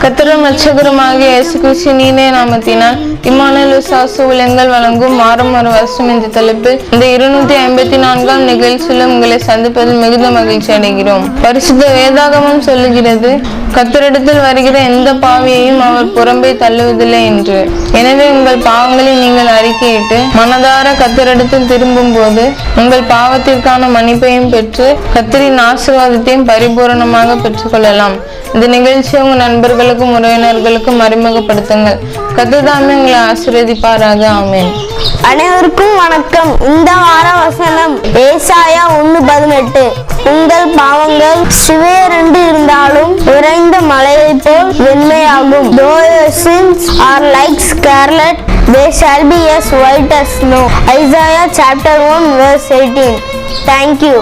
கர்த்தரும் இரட்சகருமாகிய இயேசு கிறிஸ்து நீனே நாமத்தினால் இம்மானுவேல் விசுவாச ஊழியங்கள் வழங்கும் மாறும் ஒரு வருஷம் என்ற தலைப்பில் இந்த 254ஆம் நிகழ்ச்சியிலும் உங்களை சந்திப்பதில் மிகுந்த மகிழ்ச்சி அடைகிறோம். பரிசுத்த வேதாகமம் சொல்லுகிறது, கர்த்தரிடத்தில் வருகிற எந்த பாவியையும் அவர் புறம்பே தள்ளுவதில்லை என்று. எனவே உங்கள் பாவங்களை நீங்கள் அறிக்கையிட்டு மனதார கர்த்தரிடத்தில் திரும்பும் போது உங்கள் பாவத்திற்கான மன்னிப்பையும் பெற்று கர்த்தரின் ஆசீர்வாதத்தையும் பரிபூரணமாக பெற்றுக்கொள்ளலாம். இந்த நிகழ்ச்சியை உங்கள் நண்பர்களுக்கும் உறவினர்களுக்கும் அறிமுகப்படுத்துங்கள். கர்த்தர் உங்களை ஆசீர்வதிப்பாராக. ஆமென். அனைவருக்கும் வணக்கம். இந்த வார வசனம் ஏசாயா 1:18. உங்கள் பாவங்கள் சிவேரென்று இருந்தாலும் உறைந்த மலையை போல் வெண்மையாகும். Though your sins are like scarlet, they shall be as white as snow. Isaiah chapter 1 verse 18. Thank you.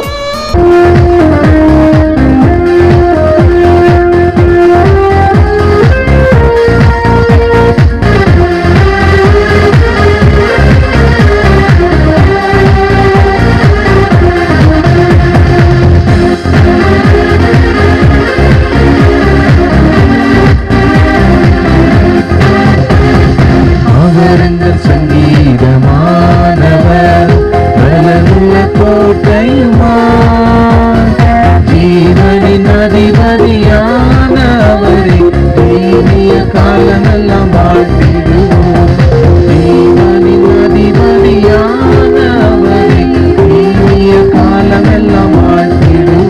சங்கீதமானவர் பலனுள்ள கோட்டையுமான் ஜீவனின் அதிபதியானவரை தீவிய காலமெல்லாம் வாழ்த்திடுவோம். ஜீவனின் அதிபதியானவரை தீவிய காலமெல்லாம் வாழ்த்திடுவோம்.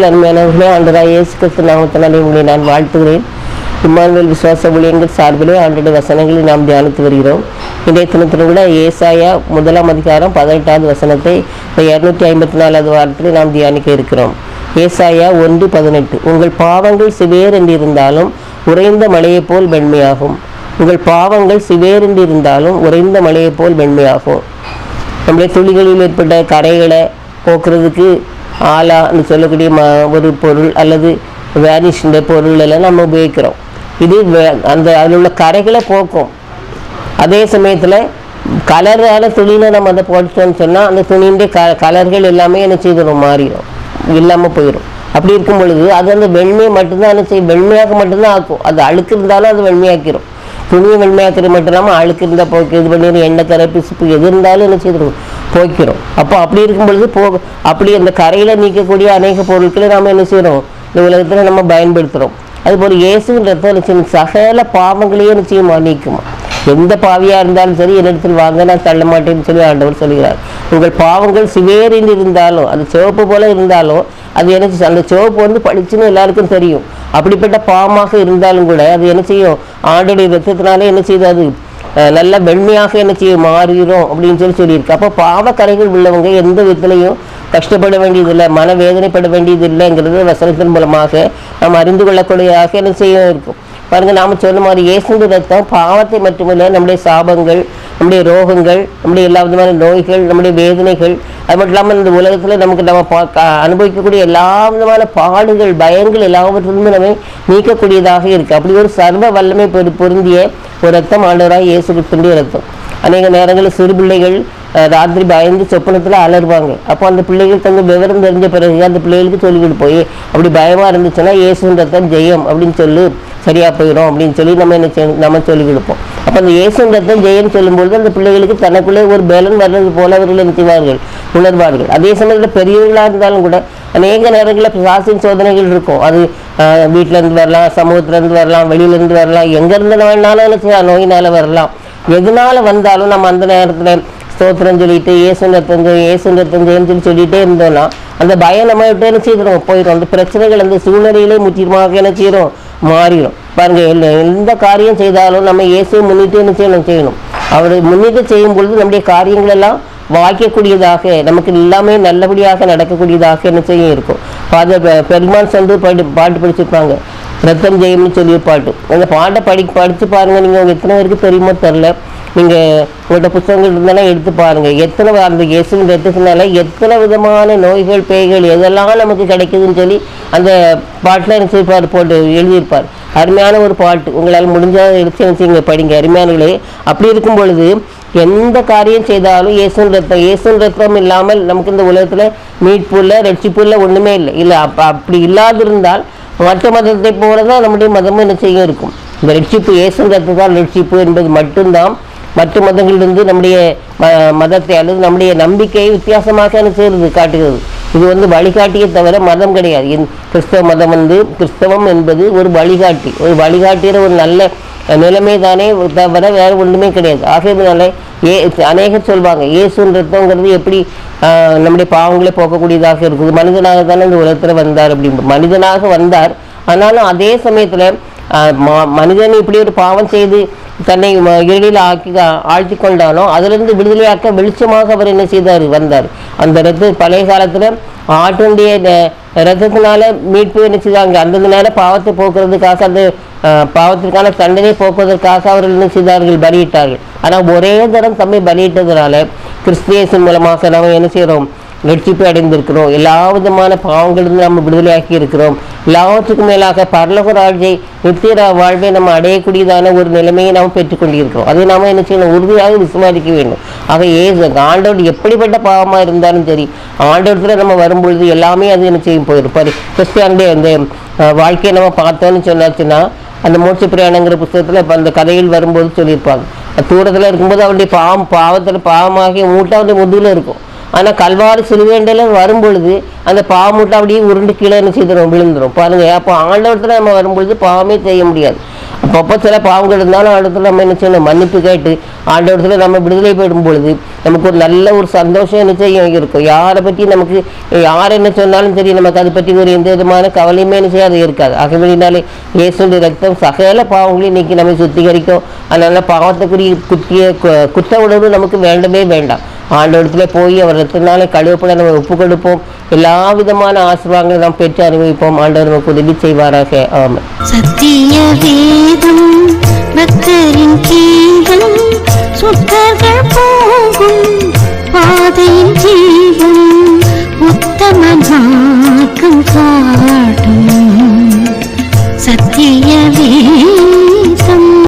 அருமையானவர்களே, ஆண்டவராகிய இயேசு கிறிஸ்து நாமத்தினாலே உங்களை நான் வாழ்த்துகிறேன். இம்மானுவேல் விசுவாச ஊழியங்கள் சார்பிலே ஆண்டவருடைய வசனங்களை நாம் தியானித்து வருகிறோம். இன்றைய தினத்தில் கூட ஏசாயா 1 அதிகாரம் 18வது வசனத்தை 254வது வாரத்தில் நாம் தியானிக்க இருக்கிறோம். ஏசாயா 1:18. உங்கள் பாவங்கள் சிவேரென்று இருந்தாலும் உறைந்த மழையைப் போல் வெண்மையாகும். உங்கள் பாவங்கள் சிவேரென்று இருந்தாலும் உறைந்த மழையைப் போல் வெண்மையாகும். நம்முடைய துளிகளில் ஏற்பட்ட கரைகளை போக்குறதுக்கு ஆலான்னு சொல்லக்கூடிய ஒரு பொருள் அல்லது வேனிஷ் பொருள் எல்லாம் நம்ம உபயோகிக்கிறோம். இது அதில் உள்ள கரைகளை போக்கும். அதே சமயத்தில் கலரான துணியில நம்ம அதை போட்டோம்னு சொன்னால் அந்த துணியிൻ്റെ கலர்கள் எல்லாமே என்ன செய்திடும், மாறிடும், இல்லாமல் போயிடும். அப்படி இருக்கும் பொழுது அது அந்த வெண்மையை மட்டும்தான் என்ன செய்யும், வெண்மையாக மட்டும்தான் ஆக்கும். அது அழுக்கு இருந்தாலும் அது வெண்மையாக்கிடும். துணியை வெண்மையாக்கிறது மட்டும் இல்லாமல் அழுக்கு இருந்தால் போக்கு, இது பண்ணி எண்ணெய் கரை பிசுப்பு எது இருந்தாலும் என்ன செய்திடும், போய்க்கிறோம். அப்போ அப்படி இருக்கும் பொழுது அப்படி அந்த கரையில் நீக்கக்கூடிய அநேக பொருட்களை நாம் என்ன செய்கிறோம், இந்த உலகத்தில் நம்ம பயன்படுத்துகிறோம். அதுபோல் இயேசுன்ற சகல பாவங்களையும் நிச்சயமா நீக்குமா. எந்த பாவியாக இருந்தாலும் சரி, என்னிடத்தில் வாங்க, நான் தள்ள மாட்டேன்னு சொல்லி ஆண்டவர் சொல்கிறார். உங்கள் பாவங்கள் சிவேரில் இருந்தாலும், அது சிவப்பு போல இருந்தாலும், அது என்ன அந்த சிவப்பு வந்து பளிச்சுன்னு எல்லாருக்கும் தெரியும். அப்படிப்பட்ட பாவமாக இருந்தாலும் கூட அது என்ன செய்யும், ஆண்டோடைய ரத்தத்தினாலே என்ன செய்யுது, அது நல்ல வெண்மையாக என்ன செய்யும், மாறிடும் அப்படின்னு சொல்லியிருக்கு. அப்போ பாவக்கரைகள் உள்ளவங்க எந்த விதத்திலையும் கஷ்டப்பட வேண்டியதில்லை, மனவேதனைப்பட வேண்டியதில்லைங்கிறது வசனத்தின் மூலமாக நாம் அறிந்து கொள்ளக்கூடியதாக என்ன செய்ய இருக்கும். பாருங்கள், நாம் சொன்ன மாதிரி இயேசுவின் ரத்தம் பாவத்தை மட்டுமல்ல, நம்முடைய சாபங்கள், நம்முடைய ரோகங்கள், நம்முடைய எல்லா விதமான நோய்கள், நம்முடைய வேதனைகள், அது மட்டும் இல்லாமல் இந்த உலகத்தில் நமக்கு நம்ம அனுபவிக்கக்கூடிய எல்லா விதமான பாடுகள், பயங்கள் எல்லாவற்றிலிருந்து நம்ம நீக்கக்கூடியதாக இருக்குது. அப்படி ஒரு சர்வ வல்லமை பொருந்திய ஒரு ரத்தம் ஆண்டவராக இயேசு கிறிஸ்துவின் ரத்தம். அநேக நேரங்களில் சிறு பிள்ளைகள் ராத்திரி பயந்து சொப்பனத்தில் அலறுவாங்க. அப்போ அந்த பிள்ளைகள் தங்க விவரம் தெரிஞ்ச பிறகு அந்த பிள்ளைகளுக்கு சொல்லிக்கிட்டு போய், அப்படி பயமாக இருந்துச்சுன்னா இயேசுவின் ரத்தம் ஜெயம் அப்படின்னு சொல்லி சரியாக போயிடும் அப்படின்னு சொல்லி நம்ம சொல்லிக் கொடுப்போம். அப்போ அந்த இயேசுவின் ரத்தம் ஜெயம் சொல்லும்பொழுது அந்த பிள்ளைகளுக்கு தனக்குள்ளே ஒரு பலன் வர்றது போல அவர்கள் நினைவார்கள், உணர்வார்கள். அதே சமயத்தில் பெரியவர்களாக இருந்தாலும் கூட அநேக நேரங்களில் பிசாசின் சோதனைகள் இருக்கும். அது வீட்டிலேருந்து வரலாம், சமூகத்திலேருந்து வரலாம், வெளியிலேருந்து வரலாம், எங்கேருந்து வேணாலும் என்ன செய்யலாம், நோயினால் வரலாம். எதனால வந்தாலும் நம்ம அந்த நேரத்தில் ஸ்தோத்திரம் சொல்லிட்டு இயேசுவின் ரத்தம் ஜெயம் சொல்லிகிட்டே இருந்தோம்னா அந்த பயம் நம்ம விட்டு என்ன செய்யணும், போயிடும். அந்த பிரச்சனைகள் அந்த சூழ்நிலையிலே முற்றிலுமாக என்ன செய்யணும், மாறிடும். பாருங்கள், எந்த காரியம் செய்தாலும் நம்ம இயேசுவை முன்னிட்டு என்ன செய்யணும். அவரை முன்னிட்டு செய்யும் பொழுது நம்முடைய காரியங்கள் எல்லாம் வாய்க்கக்கூடியதாக, நமக்கு எல்லாமே நல்லபடியாக நடக்கக்கூடியதாக என்ன செய்ய இருக்கும். ஃபாதர் பெருமான் சென்று பாட்டு படிச்சிருப்பாங்க, ரத்தம் ஜெயம்னு சொல்லி பாட்டு. அந்த பாட்டை படித்து பாருங்கள். நீங்கள் எத்தனை பேருக்கு தெரியுமோ தெரில, நீங்கள் உங்கள்கிட்ட புத்தகங்கள் இருந்தாலும் எடுத்து பாருங்கள். எத்தனை அந்த இயேசுவின் ரத்தத்தினால எத்தனை விதமான நோய்கள், பேய்கள் எதெல்லாம் நமக்கு கிடைக்குதுன்னு சொல்லி அந்த பாட்டில் என்ன செய்வார், போட்டு எழுதியிருப்பார். அருமையான ஒரு பாட்டு. உங்களால் முடிஞ்சால் எடுத்து என்ன செய்யுங்க, படிங்க அருமையானங்களே. அப்படி இருக்கும் பொழுது எந்த காரியம் செய்தாலும் இயேசுவின் ரத்தம் இல்லாமல் நமக்கு இந்த உலகத்தில் மீட்பு இல்லை, ரட்சிப்பு இல்லை, ஒன்றுமே இல்லை. அப்படி இல்லாதிருந்தால் மற்ற மதத்தை போல தான் நம்முடைய மதமும் என்ன செய்ய இருக்கும். இந்த ரட்சிப்பு இயேசுவின் ரத்தத்தால் ரட்சிப்பு என்பது மட்டும்தான் மற்ற மதங்களிலிருந்து நம்முடைய மதத்தை அல்லது நம்முடைய நம்பிக்கையை வித்தியாசமாக என்ன செய்கிறது, காட்டுகிறது. இது வழிகாட்டியை தவிர மதம் கிடையாது. கிறிஸ்தவ மதம் கிறிஸ்தவம் என்பது ஒரு வழிகாட்டிற ஒரு நல்ல நிலைமை தானே தவிர வேறு ஒன்றுமே கிடையாது. ஆகையினால அநேகர் சொல்வாங்க, இயேசுவின் ரத்தங்கிறது எப்படி நம்முடைய பாவங்களை போக்கக்கூடியதாக இருக்குது, மனிதனாக தானே இந்த உலகத்தில் வந்தார் அப்படின்னு. மனிதனாக வந்தார், ஆனாலும் அதே சமயத்தில் மனிதன் இப்படி ஒரு பாவம் செய்து தன்னை இருளில் ஆழ்த்தி கொண்டானோ அதிலிருந்து விடுதலையாக்க வெளிச்சமாக அவர் என்ன செய்தார், வந்தார். அந்த ரத்த பழைய காலத்தில் ஆட்டுடைய ரத்தத்தினால மீட்பு என்ன செய்தாங்க, அந்தந்த நேரம் பாவத்தை போக்குறதுக்காக, அந்த பாவத்திற்கான தண்டனை போக்குவதற்காக அவர்கள் என்ன செய்தார்கள், பலியிட்டார்கள். ஆனால் ஒரே தரம் தம்மை பலியிட்டதுனால கிறிஸ்தியேசன் மூலமாக நாம் என்ன செய்கிறோம், ரட்சிப்பு அடைந்திருக்கிறோம். எல்லா விதமான பாவங்களிலிருந்து நம்ம விடுதலையாக்கி இருக்கிறோம். எல்லாவற்றுக்கும் மேலாக பரலோக ராஜ்யை, நித்திய வாழ்வை நம்ம அடையக்கூடியதான ஒரு நிலைமையை நாம் பெற்றுக்கொண்டிருக்கிறோம். அதை நாம் என்ன செய்யணும், உறுதியாக விசுவாசிக்க வேண்டும். ஆக ஆண்டவர் எப்படிப்பட்ட பாவமாக இருந்தாலும் சரி, ஆண்டவரத்தில் நம்ம வரும்பொழுது எல்லாமே அது என்ன செய்யும் போயிருப்பார். கிறிஸ்டியானுடைய அந்த வாழ்க்கையை நம்ம பார்த்தோன்னு சொன்னாச்சுன்னா, அந்த மோட்ச பிரயாணங்கிற புத்தகத்தில் இப்போ அந்த கதையில் வரும்போது சொல்லியிருப்பாங்க. தூரத்தில் இருக்கும்போது அவருடைய பாவத்தில் பாவமாகிய மூட்டை அவருடைய முதுகில் இருக்கும். ஆனால் கல்வாரி சிலுவேண்டையில் வரும்பொழுது அந்த பாவமூட்டை அப்படியே உருண்டு கீழே என்ன செய்திடும், விழுந்துடும். பாருங்கள், அப்போ ஆண்டவரத்தில் நம்ம வரும்பொழுது பாவமே செய்ய முடியாது. அப்பப்போ சில பாவங்கள் இருந்தாலும் ஆண்டவரத்தில் நம்ம என்ன செய்யணும், மன்னிப்பு கேட்டு ஆண்டவரத்தில் நம்ம விடுதலை பெறும் பொழுது நமக்கு ஒரு நல்ல ஒரு சந்தோஷம் என்ன செய்யும் இருக்கும். யாரை பற்றி நமக்கு யார் என்ன சொன்னாலும் சரி, நமக்கு அதை பற்றி ஒரு எந்த விதமான கவலையுமே என்ன செய்யாது இருக்காது. ஆகவேனாலே இயேசுவின் ரத்தம் சகல பாவங்களையும் இன்னைக்கு நம்ம சுத்திகரிக்கும். அதனால பாவத்துக்குரிய குற்ற உணர்வு நமக்கு வேண்டவே வேண்டாம். ஆண்டவரத்தில் போய் அவர் ரத்தினாலே கழுவப்பட நம்ம ஒப்பு கொடுப்போம். எல்லா விதமான ஆசீர்வாதங்களை நாம் பெற்று அனுபவிப்போம். ஆண்டவர் நமக்கு உதவி செய்வாராக. ஆமாம். சத்திய வேதம் பக்தரின் கீதம் சுத்தர்கள் போகும் பாதையின்